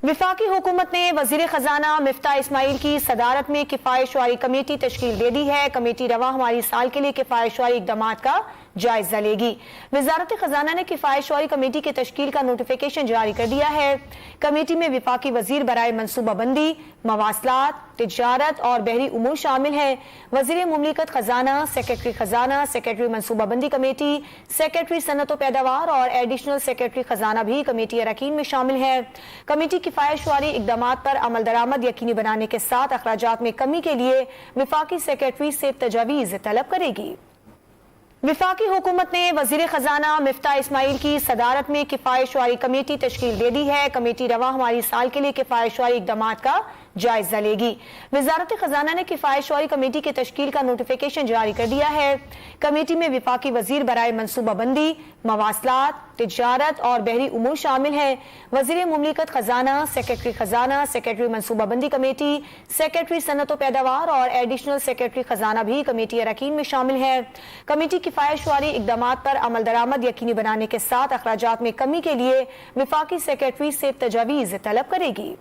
وفاقی حکومت نے وزیر خزانہ مفتاح اسماعیل کی صدارت میں کفایت شعاری کمیٹی تشکیل دے دی ہے۔ کمیٹی رواں ہماری سال کے لیے کفایت شعاری اقدامات کا جائزہ لے گی۔ وزارت خزانہ نے کفایت شعاری کمیٹی کی تشکیل کا نوٹیفیکیشن جاری کر دیا ہے۔ کمیٹی میں وفاقی وزیر برائے منصوبہ بندی، مواصلات، تجارت اور بحری امور شامل ہیں۔ وزیر مملکت خزانہ، سیکرٹری خزانہ، سیکرٹری منصوبہ بندی کمیٹی، سیکرٹری صنعت و پیداوار اور ایڈیشنل سیکرٹری خزانہ بھی کمیٹی اراکین میں شامل ہیں۔ کمیٹی کفایت شعاری اقدامات پر عمل درآمد یقینی بنانے کے ساتھ اخراجات میں کمی کے لیے وفاقی سیکرٹری سے تجاویز طلب کرے گی۔ وفاقی حکومت نے وزیر خزانہ مفتاح اسماعیل کی صدارت میں کفایت شعاری کمیٹی تشکیل دے دی ہے۔ کمیٹی رواں ہماری سال کے لیے کفایت شعاری اقدامات کا جائزہ لے گی۔ وزارت خزانہ نے کفایت شعاری کمیٹی کی تشکیل کا نوٹیفیکیشن جاری کر دیا ہے۔ کمیٹی میں وفاقی وزیر برائے منصوبہ بندی، مواصلات، تجارت اور بحری امور شامل ہیں۔ وزیر مملکت خزانہ، سیکرٹری خزانہ، سیکرٹری منصوبہ بندی کمیٹی، سیکرٹری صنعت و پیداوار اور ایڈیشنل سیکرٹری خزانہ بھی کمیٹی اراکین میں شامل ہیں۔ کمیٹی کفایت شعاری اقدامات پر عمل درآمد یقینی بنانے کے ساتھ اخراجات میں کمی کے لیے وفاقی سیکرٹری سے تجاویز طلب کرے گی۔